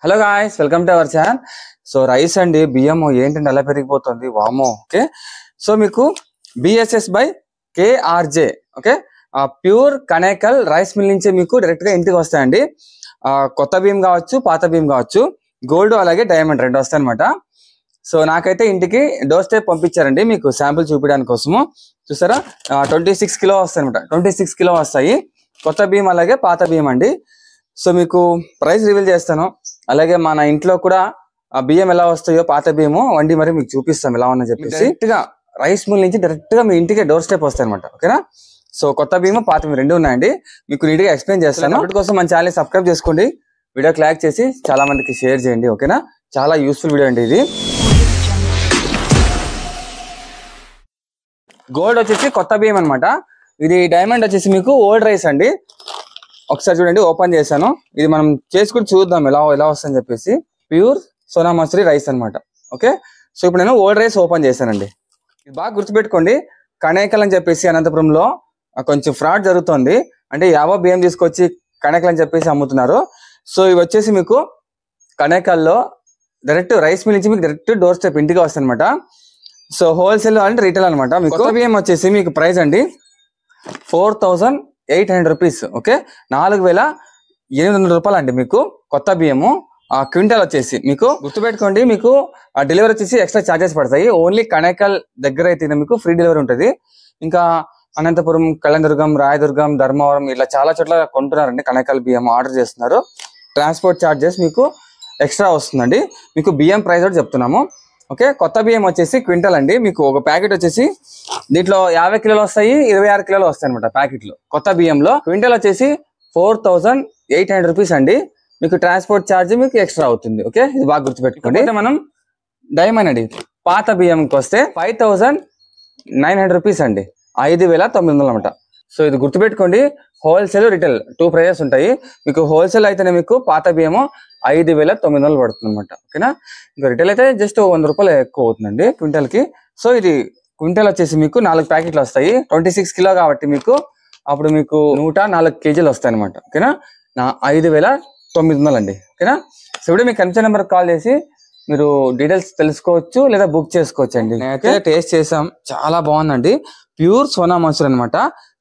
Hello guys, welcome to our channel. So rice అండి, బియ్యం ఏంటంటే ఎలా పెరిగిపోతుంది వామో. ఓకే, సో మీకు BSS by KRJ okay, pure Kanekal rice mill నుంచి మీకు డైరెక్ట్ గా ఇంటికి వస్తాయండి. కొత్త బియ్యం కావచ్చు, పాత బియ్యం కావచ్చు, గోల్డ్ అలాగే డైమండ్ రెండు వస్తాయి అనమాట. సో నాకైతే ఇంటికి డోర్ స్టెప్ పంపించారండి, మీకు శాంపుల్ చూపించడానికి కోసము. చూసారా, 26 కిలో వస్తాయి అనమాట. 26 కిలో వస్తాయి కొత్త బియ్యం అలాగే పాత బియ్యం అండి. సో మీకు ప్రైస్ రివీల్ చేస్తాను, అలాగే మన ఇంట్లో కూడా ఆ బియ్యం ఎలా వస్తాయో పాత బియ్యము వండి మరి మీకు చూపిస్తాం ఎలా ఉందని చెప్పేసి. డైరెక్ట్ గా రైస్ మిల్ నుంచి డైరెక్ట్ గా మీ ఇంటికి డోర్ స్టెప్ వస్తాయి అనమాట. ఓకేనా, సో కొత్త బియ్యం పాత బియ్యం రెండు ఉన్నాయండి, మీకు నీట్ గా ఎక్స్ప్లెయిన్ చేస్తాను. వాటి కోసం మన ఛానల్ సబ్స్క్రైబ్ చేసుకోండి, వీడియోకి లైక్ చేసి చాలా మందికి షేర్ చేయండి. ఓకేనా, చాలా యూస్ఫుల్ వీడియో అండి ఇది. గోల్డ్ వచ్చేసి కొత్త బియ్యం అనమాట. ఇది డైమండ్ వచ్చేసి మీకు ఓల్డ్ రైస్ అండి. ఒకసారి చూడండి, ఓపెన్ చేశాను. ఇది మనం చేసుకుని చూద్దాం ఎలా వస్తుందని చెప్పేసి. ప్యూర్ సోనా మసూరి రైస్ అనమాట. ఓకే, సో ఇప్పుడు నేను ఓల్డ్ రైస్ ఓపెన్ చేశానండి. ఇది బాగా గుర్తుపెట్టుకోండి, కనేకల్ అని చెప్పేసి అనంతపురంలో కొంచెం ఫ్రాడ్ జరుగుతుంది. అంటే యావో బియ్యం తీసుకొచ్చి కనేకల్ అని చెప్పేసి అమ్ముతున్నారు. సో ఇవి వచ్చేసి మీకు కనేకల్లో డైరెక్ట్ రైస్ మిల్ నుంచి మీకు డైరెక్ట్ డోర్ స్టెప్ ఇంటికి వస్తాయి అనమాట. సో హోల్సేల్ అంటే రీటైల్ అనమాట. మీకు బియ్యం వచ్చేసి మీకు ప్రైస్ అండి 4800 రూపీస్. ఓకే, 4800 రూపాయలు అండి మీకు కొత్త బియ్యము. క్వింటల్ వచ్చేసి మీకు గుర్తుపెట్టుకోండి, మీకు డెలివరీ వచ్చేసి ఎక్స్ట్రా ఛార్జెస్ పడతాయి. ఓన్లీ కనేకల్ దగ్గర అయితే మీకు ఫ్రీ డెలివరీ ఉంటుంది. ఇంకా అనంతపురం, కళ్యాణదుర్గం, రాయదుర్గం, ధర్మవరం ఇట్లా చాలా చోట్ల కొంటున్నారండి కనేకల్ బియ్యం ఆర్డర్ చేస్తున్నారు. ట్రాన్స్పోర్ట్ ఛార్జెస్ మీకు ఎక్స్ట్రా వస్తుందండి. మీకు బియ్యం ప్రైస్ కూడా చెప్తున్నాము. ఓకే, కొత్త బియ్యం వచ్చేసి క్వింటల్ అండి. మీకు ఒక ప్యాకెట్ వచ్చేసి దీంట్లో 50 కిలోలు వస్తాయి, 26 కిలోలు వస్తాయి అనమాట ప్యాకెట్లు. కొత్త బియ్యంలో క్వింటల్ వచ్చేసి 4800 రూపీస్ అండి. మీకు ట్రాన్స్పోర్ట్ ఛార్జ్ మీకు ఎక్స్ట్రా అవుతుంది. ఓకే, ఇది బాగా గుర్తుపెట్టుకోండి. అయితే మనం డైమండ్ అండి, పాత బియ్యంకి వస్తే 5900 రూపీస్ అండి, 5900 అనమాట. సో ఇది గుర్తుపెట్టుకోండి, హోల్సేల్ రిటైల్ 2 ప్రైజెస్ ఉంటాయి. మీకు హోల్సేల్ అయితేనే మీకు పాత బియ్యము 5900 పడుతుంది అనమాట. ఓకేనా, ఇంకా రిటైల్ అయితే జస్ట్ 100 రూపాయలు ఎక్కువ అవుతుందండి క్వింటల్ కి. సో ఇది క్వింటల్ వచ్చేసి మీకు 4 ప్యాకెట్లు వస్తాయి. 26 కిలో కాబట్టి మీకు అప్పుడు మీకు 104 కేజీలు వస్తాయి అనమాట. ఓకేనా, 5900 అండి. ఓకేనా, సో ఇప్పుడు మీకు కన్సర్న్ నెంబర్ కాల్ చేసి మీరు డీటెయిల్స్ తెలుసుకోవచ్చు లేదా బుక్ చేసుకోవచ్చు అండి. నేనైతే టేస్ట్ చేసాం, చాలా బాగుందండి. ప్యూర్ సోనా మసూరి అనమాట.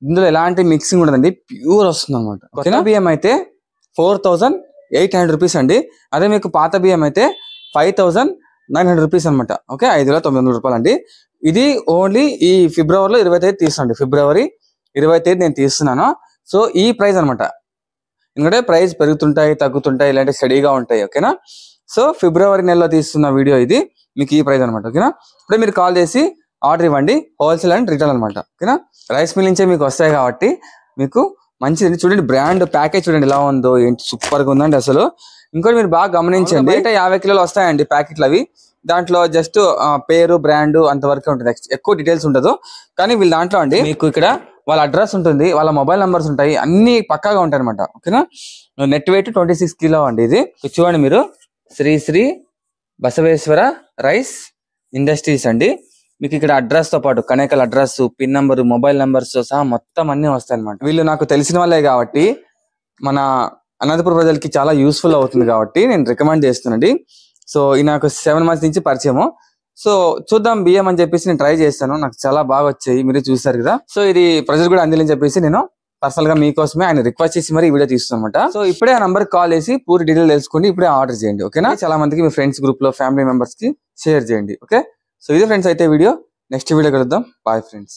ఇందులో ఎలాంటి మిక్సింగ్ ఉండదండి, ప్యూర్ వస్తుంది అనమాట. కొత్త బియ్యం అయితే 4800 రూపీస్ అండి. అదే మీకు పాత బియ్యం అయితే 5900 రూపీస్ అనమాట. ఓకే, 5900 రూపాయలు అండి. ఇది ఓన్లీ ఈ ఫిబ్రవరిలో 20 తీసుకోండి, ఫిబ్రవరి 20 నేను తీస్తున్నాను. సో ఈ ప్రైస్ అనమాట, ఎందుకంటే ప్రైస్ పెరుగుతుంటాయి తగ్గుతుంటాయి, ఇలాంటి స్టడీగా ఉంటాయి. ఓకేనా, సో ఫిబ్రవరి నెలలో తీస్తున్న వీడియో ఇది, మీకు ఈ ప్రైస్ అనమాట. ఓకేనా, ఇప్పుడే మీరు కాల్ చేసి ఆర్డర్ ఇవ్వండి, హోల్సేల్ అండ్ రిటైల్ అనమాట. ఓకేనా, రైస్ మిల్ నుంచే మీకు వస్తాయి కాబట్టి మీకు మంచిది. చూడండి బ్రాండ్ ప్యాకేజ్ చూడండి ఎలా ఉందో, ఏంటి సూపర్ గా ఉందండి అసలు. ఇంకోటి మీరు బాగా గమనించండి, బయట 50 కిలోలు వస్తాయండి ప్యాకెట్లు అవి. దాంట్లో జస్ట్ పేరు బ్రాండ్ అంతవరకు ఉంటుంది, ఎక్కువ డీటెయిల్స్ ఉండదు. కానీ వీళ్ళ దాంట్లో అండి మీకు ఇక్కడ వాళ్ళ అడ్రస్ ఉంటుంది, వాళ్ళ మొబైల్ నెంబర్స్ ఉంటాయి, అన్ని పక్కాగా ఉంటాయి అనమాట. ఓకేనా, నెట్ వెయిట్ 26 కిలో అండి. ఇది చూడండి మీరు, శ్రీ శ్రీ బసవేశ్వర రైస్ ఇండస్ట్రీస్ అండి. మీకు ఇక్కడ అడ్రస్ తో పాటు Kanekal address, pin number, mobile numbers సహా మొత్తం అన్ని వస్తాయి అనమాట. వీళ్ళు నాకు తెలిసిన వాళ్ళే కాబట్టి మన అనంతపురం ప్రజలకి చాలా యూస్ఫుల్ అవుతుంది కాబట్టి నేను రికమెండ్ చేస్తున్నాండి. సో ఈ నాకు 7 months నుంచి పరిచయము. సో చూద్దాం బియ్యం అని చెప్పేసి నేను ట్రై చేస్తాను, నాకు చాలా బాగా వచ్చాయి, మీరు చూసారు కదా. సో ఇది ప్రజలు కూడా అందిందని చెప్పేసి నేను పర్సనల్ గా మీకోసమే ఆయన రిక్వెస్ట్ చేసి మరి ఈ వీడియో తీస్తున్నమాట. సో ఇప్పుడే ఆ నంబర్ కాల్ చేసి పూర్తి డీటెయిల్ తెలుసుకోండి, ఇప్పుడే ఆర్డర్ చేయండి. ఓకేనా, చాలా మందికి మీ ఫ్రెండ్స్ గ్రూప్ లో, ఫ్యామిలీ మెంబర్స్ కి షేర్ చేయండి. ఓకే, సో ఇది ఫ్రెండ్స్ అయితే వీడియో, నెక్స్ట్ వీడియో కలుద్దాం. Bye friends.